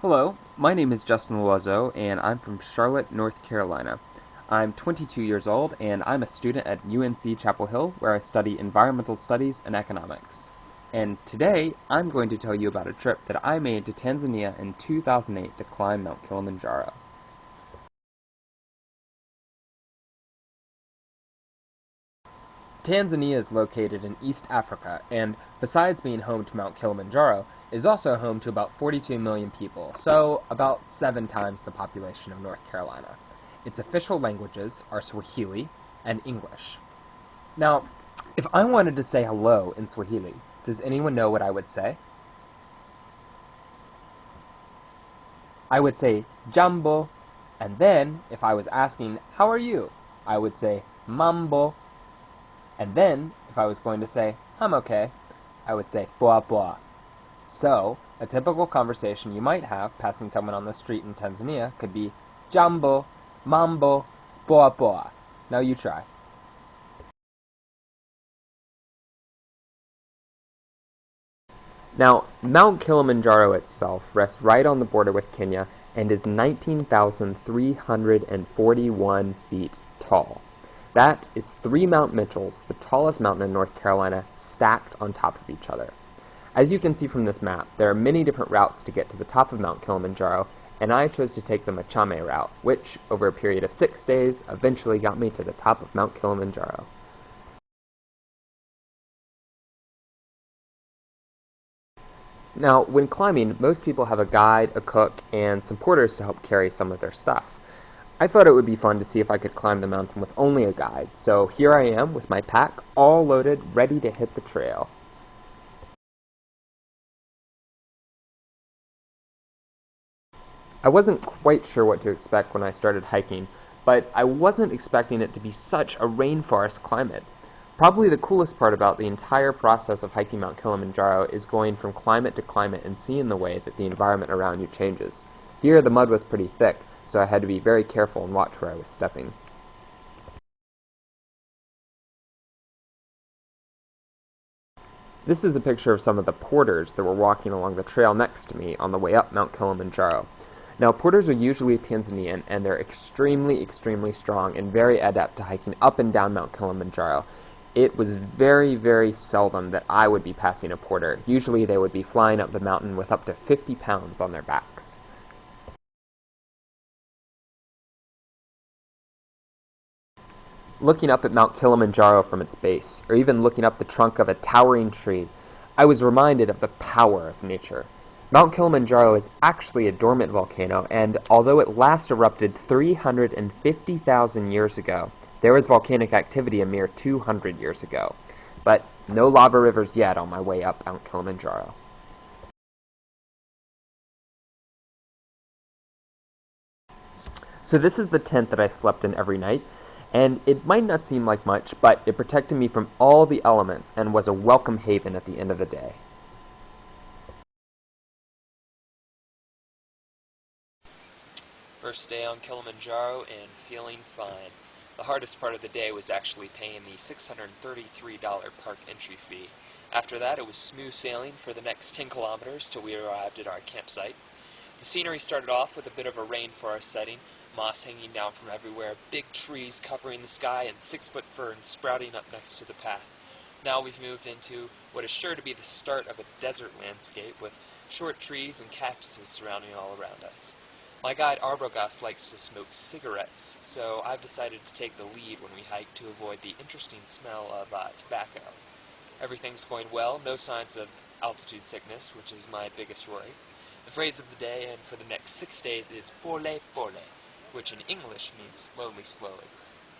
Hello, my name is Justin Loiseau, and I'm from Charlotte, North Carolina. I'm 22 years old, and I'm a student at UNC Chapel Hill, where I study environmental studies and economics. And today, I'm going to tell you about a trip that I made to Tanzania in 2008 to climb Mount Kilimanjaro. Tanzania is located in East Africa, and besides being home to Mount Kilimanjaro, is also home to about 42 million people, so about 7 times the population of North Carolina. Its official languages are Swahili and English. Now, if I wanted to say hello in Swahili, does anyone know what I would say? I would say jambo, and then if I was asking, how are you? I would say mambo, and then if I was going to say, I'm okay, I would say boa boa. So, a typical conversation you might have passing someone on the street in Tanzania could be jambo, mambo, boa boa. Now you try. Now, Mount Kilimanjaro itself rests right on the border with Kenya and is 19,341 feet tall. That is 3 Mount Mitchells, the tallest mountain in North Carolina, stacked on top of each other. As you can see from this map, there are many different routes to get to the top of Mount Kilimanjaro, and I chose to take the Machame route, which, over a period of 6 days, eventually got me to the top of Mount Kilimanjaro. Now, when climbing, most people have a guide, a cook, and some porters to help carry some of their stuff. I thought it would be fun to see if I could climb the mountain with only a guide, so here I am with my pack all loaded, ready to hit the trail. I wasn't quite sure what to expect when I started hiking, but I wasn't expecting it to be such a rainforest climate. Probably the coolest part about the entire process of hiking Mount Kilimanjaro is going from climate to climate and seeing the way that the environment around you changes. Here the mud was pretty thick, so I had to be very careful and watch where I was stepping. This is a picture of some of the porters that were walking along the trail next to me on the way up Mount Kilimanjaro. Now, porters are usually Tanzanian, and they're extremely strong and very adept to hiking up and down Mount Kilimanjaro. It was very seldom that I would be passing a porter. Usually they would be flying up the mountain with up to 50 pounds on their backs. Looking up at Mount Kilimanjaro from its base, or even looking up the trunk of a towering tree, I was reminded of the power of nature. Mount Kilimanjaro is actually a dormant volcano, and although it last erupted 350,000 years ago, there was volcanic activity a mere 200 years ago. But no lava rivers yet on my way up Mount Kilimanjaro. So this is the tent that I slept in every night, and it might not seem like much, but it protected me from all the elements and was a welcome haven at the end of the day. First day on Kilimanjaro and feeling fine. The hardest part of the day was actually paying the $633 park entry fee. After that, it was smooth sailing for the next 10 kilometers till we arrived at our campsite. The scenery started off with a bit of a rainforest setting, moss hanging down from everywhere, big trees covering the sky, and 6-foot ferns sprouting up next to the path. Now we've moved into what is sure to be the start of a desert landscape with short trees and cactuses surrounding all around us. My guide Arbogast likes to smoke cigarettes, so I've decided to take the lead when we hike to avoid the interesting smell of tobacco. Everything's going well, no signs of altitude sickness, which is my biggest worry. The phrase of the day and for the next 6 days is pole pole, which in English means slowly.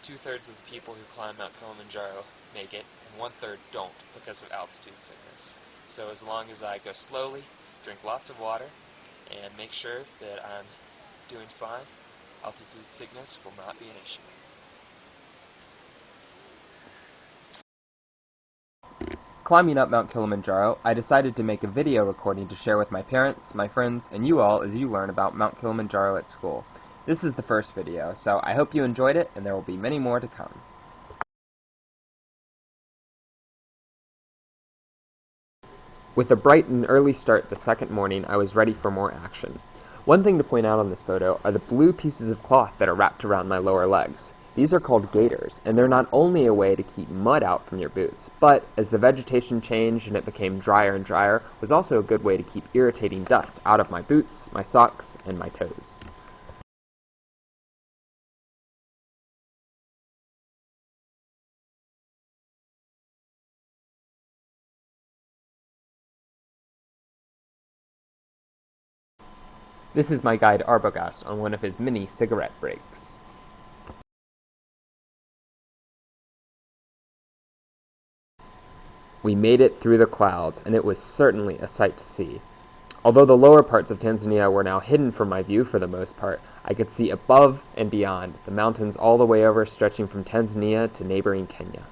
2/3 of the people who climb Mount Kilimanjaro make it, and 1/3 don't because of altitude sickness. So as long as I go slowly, drink lots of water, and make sure that I'm doing fine, altitude sickness will not be an issue. Climbing up Mount Kilimanjaro, I decided to make a video recording to share with my parents, my friends, and you all as you learn about Mount Kilimanjaro at school. This is the first video, so I hope you enjoyed it, and there will be many more to come. With a bright and early start the second morning, I was ready for more action. One thing to point out on this photo are the blue pieces of cloth that are wrapped around my lower legs. These are called gaiters, and they're not only a way to keep mud out from your boots, but as the vegetation changed and it became drier and drier, was also a good way to keep irritating dust out of my boots, my socks, and my toes. This is my guide Arbogast on one of his mini cigarette breaks. We made it through the clouds, and it was certainly a sight to see. Although the lower parts of Tanzania were now hidden from my view for the most part, I could see above and beyond, the mountains all the way over stretching from Tanzania to neighboring Kenya.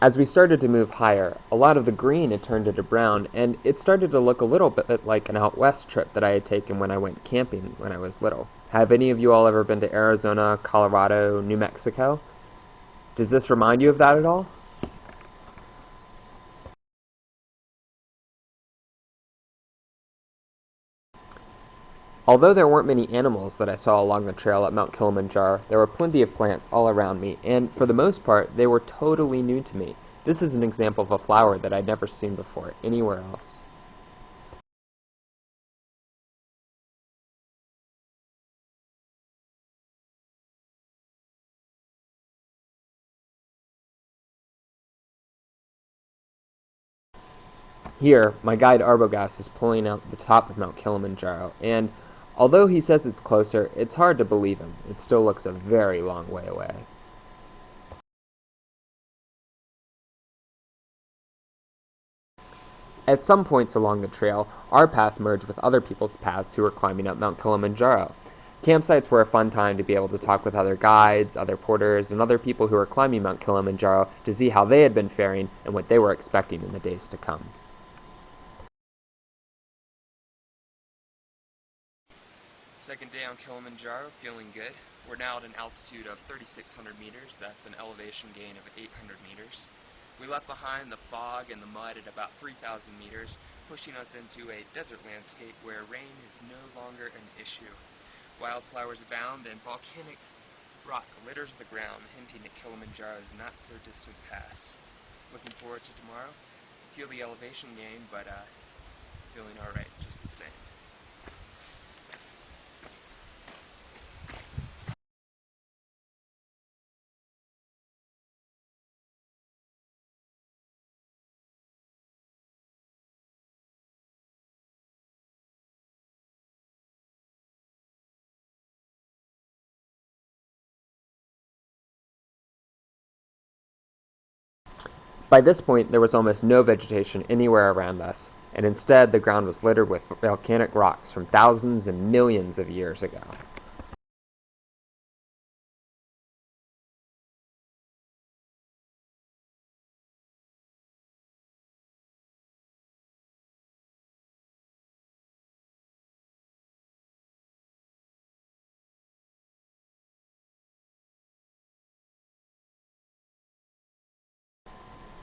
As we started to move higher, a lot of the green had turned into brown, and it started to look a little bit like an out west trip that I had taken when I went camping when I was little. Have any of you all ever been to Arizona, Colorado, New Mexico? Does this remind you of that at all? Although there weren't many animals that I saw along the trail at Mount Kilimanjaro, there were plenty of plants all around me, and for the most part, they were totally new to me. This is an example of a flower that I'd never seen before anywhere else. Here, my guide Arbogast is pulling out the top of Mount Kilimanjaro, and although he says it's closer, it's hard to believe him. It still looks a very long way away. At some points along the trail, our path merged with other people's paths who were climbing up Mount Kilimanjaro. Campsites were a fun time to be able to talk with other guides, other porters, and other people who were climbing Mount Kilimanjaro to see how they had been faring and what they were expecting in the days to come. Second day on Kilimanjaro, feeling good. We're now at an altitude of 3,600 meters. That's an elevation gain of 800 meters. We left behind the fog and the mud at about 3,000 meters, pushing us into a desert landscape where rain is no longer an issue. Wildflowers abound and volcanic rock litters the ground, hinting at Kilimanjaro's not-so-distant past. Looking forward to tomorrow. Feel the elevation gain, but feeling alright just the same. By this point, there was almost no vegetation anywhere around us, and instead the ground was littered with volcanic rocks from thousands and millions of years ago.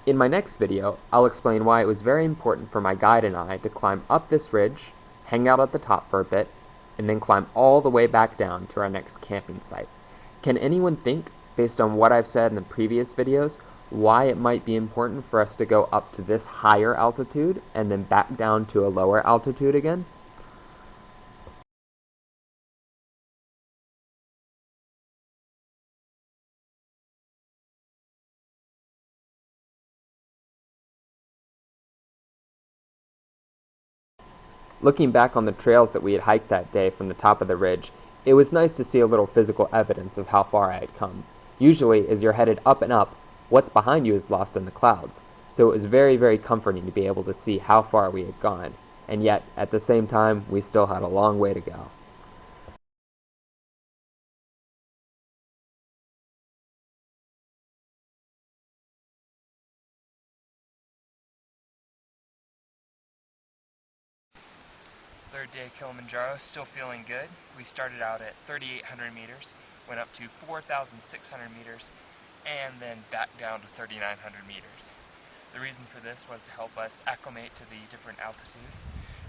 In my next video, I'll explain why it was very important for my guide and I to climb up this ridge, hang out at the top for a bit, and then climb all the way back down to our next camping site. Can anyone think, based on what I've said in the previous videos, why it might be important for us to go up to this higher altitude and then back down to a lower altitude again? Looking back on the trails that we had hiked that day from the top of the ridge, it was nice to see a little physical evidence of how far I had come. Usually, as you're headed up and up, what's behind you is lost in the clouds, so it was very, very comforting to be able to see how far we had gone, and yet, at the same time, we still had a long way to go. Third day Kilimanjaro, still feeling good. We started out at 3,800 meters, went up to 4,600 meters, and then back down to 3,900 meters. The reason for this was to help us acclimate to the different altitude,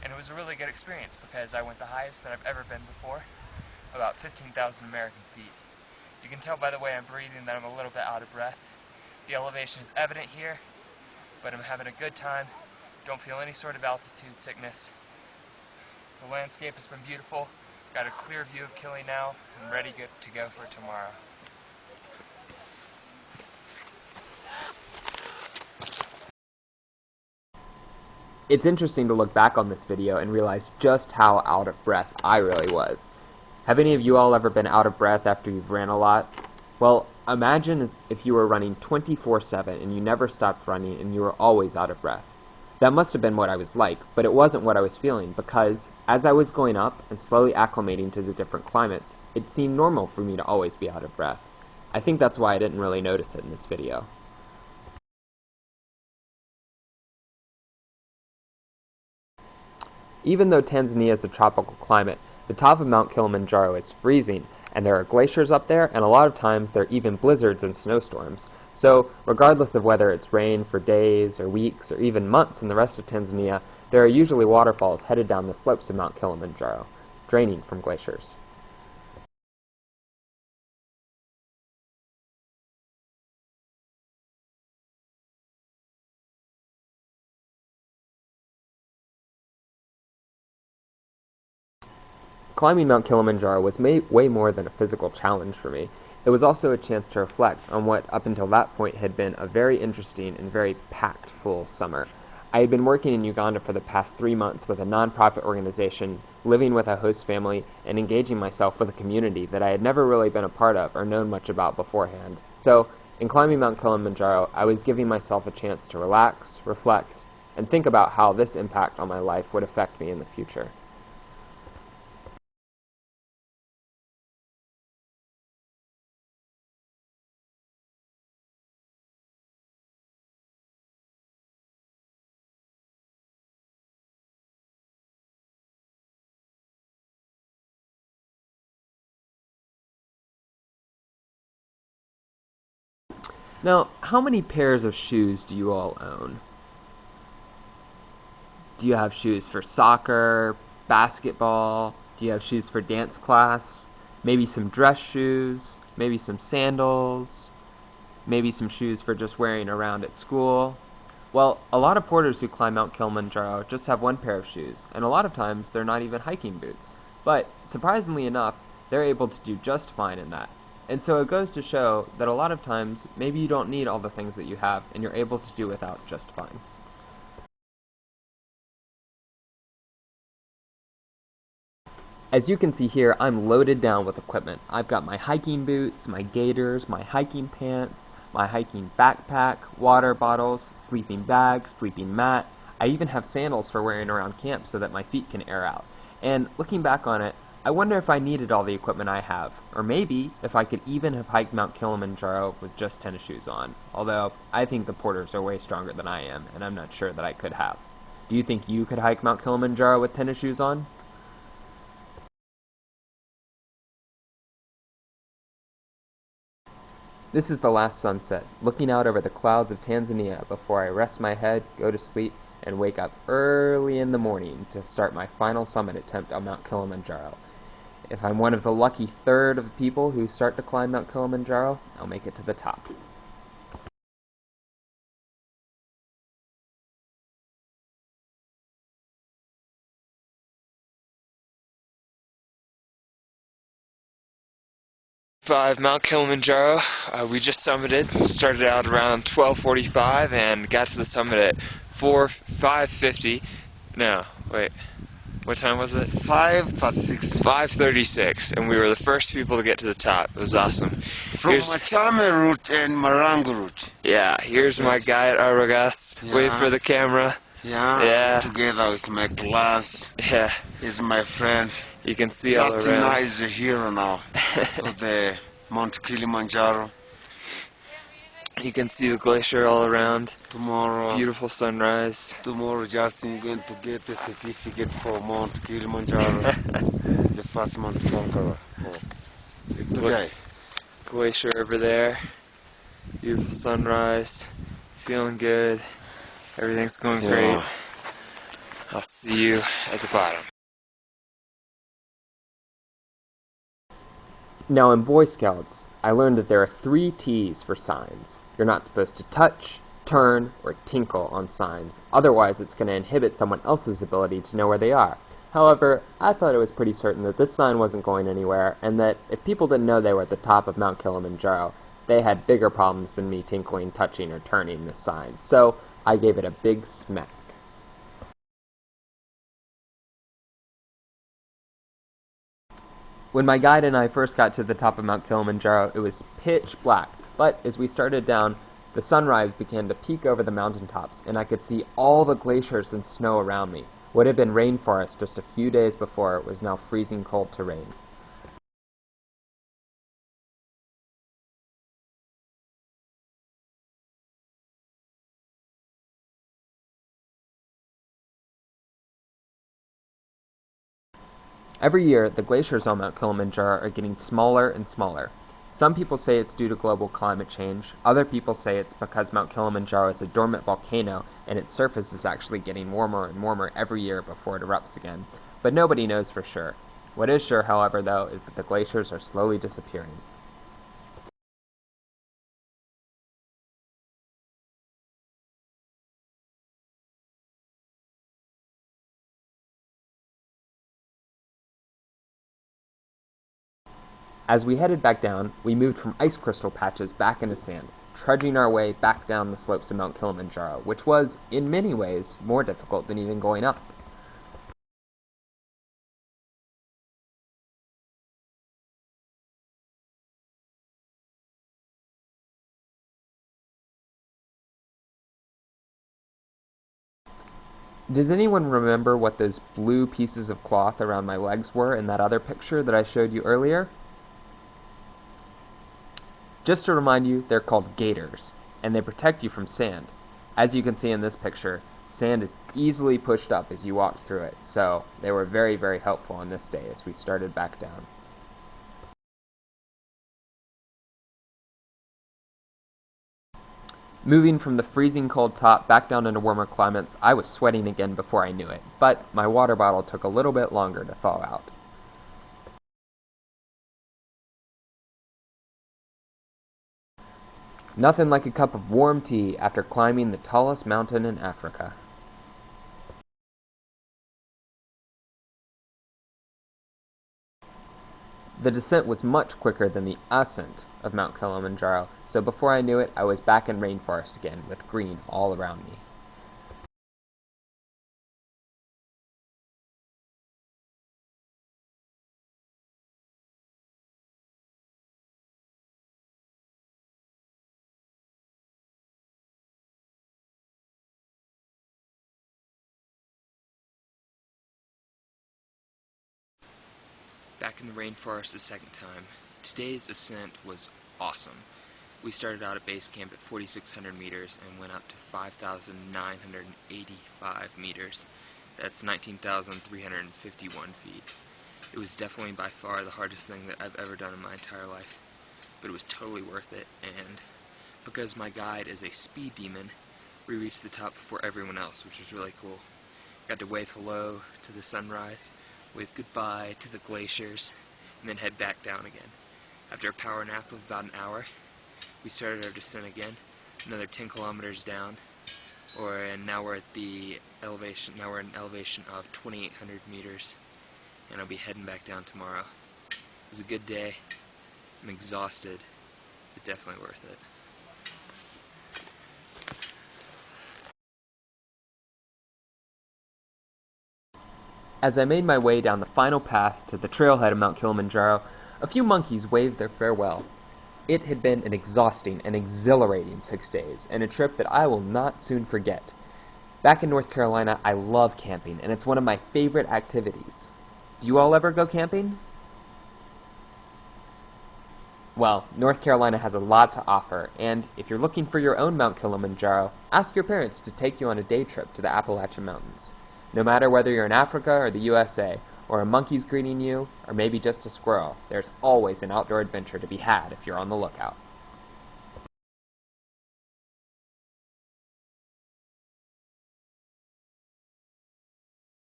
and it was a really good experience because I went the highest that I've ever been before, about 15,000 American feet. You can tell by the way I'm breathing that I'm a little bit out of breath. The elevation is evident here, but I'm having a good time. Don't feel any sort of altitude sickness. The landscape has been beautiful. Got a clear view of Kili now. I'm ready to go for tomorrow. It's interesting to look back on this video and realize just how out of breath I really was. Have any of you all ever been out of breath after you've ran a lot? Well, imagine if you were running 24/7 and you never stopped running and you were always out of breath. That must have been what I was like, but it wasn't what I was feeling because as I was going up and slowly acclimating to the different climates, it seemed normal for me to always be out of breath. I think that's why I didn't really notice it in this video. Even though Tanzania is a tropical climate, the top of Mount Kilimanjaro is freezing, and there are glaciers up there, and a lot of times there are even blizzards and snowstorms. So, regardless of whether it's rain for days or weeks or even months in the rest of Tanzania, there are usually waterfalls headed down the slopes of Mount Kilimanjaro, draining from glaciers. Climbing Mount Kilimanjaro was way more than a physical challenge for me. It was also a chance to reflect on what up until that point had been a very interesting and very packed full summer. I had been working in Uganda for the past 3 months with a nonprofit organization, living with a host family, and engaging myself with a community that I had never really been a part of or known much about beforehand. So, in climbing Mount Kilimanjaro, I was giving myself a chance to relax, reflect, and think about how this impact on my life would affect me in the future. Now, how many pairs of shoes do you all own? Do you have shoes for soccer, basketball? Do you have shoes for dance class? Maybe some dress shoes? Maybe some sandals? Maybe some shoes for just wearing around at school? Well, a lot of porters who climb Mount Kilimanjaro just have one pair of shoes, and a lot of times they're not even hiking boots. But, surprisingly enough, they're able to do just fine in that. And so it goes to show that a lot of times, maybe you don't need all the things that you have, and you're able to do without just fine. As you can see here, I'm loaded down with equipment. I've got my hiking boots, my gaiters, my hiking pants, my hiking backpack, water bottles, sleeping bag, sleeping mat. I even have sandals for wearing around camp so that my feet can air out. And looking back on it, I wonder if I needed all the equipment I have, or maybe if I could even have hiked Mount Kilimanjaro with just tennis shoes on. Although, I think the porters are way stronger than I am, and I'm not sure that I could have. Do you think you could hike Mount Kilimanjaro with tennis shoes on? This is the last sunset, looking out over the clouds of Tanzania before I rest my head, go to sleep, and wake up early in the morning to start my final summit attempt on Mount Kilimanjaro. If I'm one of the lucky third of the people who start to climb Mount Kilimanjaro, I'll make it to the top. Mount Kilimanjaro. We just summited. Started out around 12:45 and got to the summit at 5:50. No, wait. What time was it? 5:36. 5:36, and we were the first people to get to the top. It was awesome. From Machame route and Marangu route. Yeah, here's my guy at Arbogas. Yeah. Wait for the camera. Yeah. Together with my class. Yeah. He's my friend. You can see all Justin around. is a hero now of the Mt Kilimanjaro. You can see the glacier all around. Tomorrow, Beautiful sunrise. tomorrow Justin going to get a certificate for Mt Kilimanjaro. It's the first Mount conqueror for today. Glacier over there. Beautiful sunrise. Feeling good. Everything's going Yeah. great. I'll see you at the bottom. Now in Boy Scouts, I learned that there are 3 T's for signs. You're not supposed to touch, turn, or tinkle on signs. Otherwise, it's going to inhibit someone else's ability to know where they are. However, I thought it was pretty certain that this sign wasn't going anywhere, and that if people didn't know they were at the top of Mount Kilimanjaro, they had bigger problems than me tinkling, touching, or turning this sign. So I gave it a big smack. When my guide and I first got to the top of Mount Kilimanjaro, it was pitch black, but as we started down, the sunrise began to peek over the mountaintops, and I could see all the glaciers and snow around me. What had been rainforest just a few days before was now freezing cold terrain. Every year, the glaciers on Mount Kilimanjaro are getting smaller and smaller. Some people say it's due to global climate change. Other people say it's because Mount Kilimanjaro is a dormant volcano and its surface is actually getting warmer and warmer every year before it erupts again. But nobody knows for sure. What is sure, however, though, is that the glaciers are slowly disappearing. As we headed back down, we moved from ice crystal patches back into sand, trudging our way back down the slopes of Mount Kilimanjaro, which was, in many ways, more difficult than even going up. Does anyone remember what those blue pieces of cloth around my legs were in that other picture that I showed you earlier? Just to remind you, they're called gaiters, and they protect you from sand. As you can see in this picture, sand is easily pushed up as you walk through it, so they were very, very helpful on this day as we started back down. Moving from the freezing cold top back down into warmer climates, I was sweating again before I knew it, but my water bottle took a little bit longer to thaw out. Nothing like a cup of warm tea after climbing the tallest mountain in Africa. The descent was much quicker than the ascent of Mount Kilimanjaro, so before I knew it, I was back in rainforest again, with green all around me. Back in the rainforest a second time. Today's ascent was awesome. We started out at base camp at 4,600 meters and went up to 5,985 meters. That's 19,351 feet. It was definitely by far the hardest thing that I've ever done in my entire life, but it was totally worth it, and because my guide is a speed demon, we reached the top before everyone else, which was really cool. Got to wave hello to the sunrise, wave goodbye to the glaciers, and then head back down again. After a power nap of about an hour, we started our descent again, another 10 kilometers down, and now we're at the elevation. Now we're at an elevation of 2,800 meters, and I'll be heading back down tomorrow. It was a good day. I'm exhausted, but definitely worth it. As I made my way down the final path to the trailhead of Mount Kilimanjaro, a few monkeys waved their farewell. It had been an exhausting and exhilarating 6 days, and a trip that I will not soon forget. Back in North Carolina, I love camping, and it's one of my favorite activities. Do you all ever go camping? Well, North Carolina has a lot to offer, and if you're looking for your own Mount Kilimanjaro, ask your parents to take you on a day trip to the Appalachian Mountains. No matter whether you're in Africa or the USA, or a monkey's greeting you, or maybe just a squirrel, there's always an outdoor adventure to be had if you're on the lookout.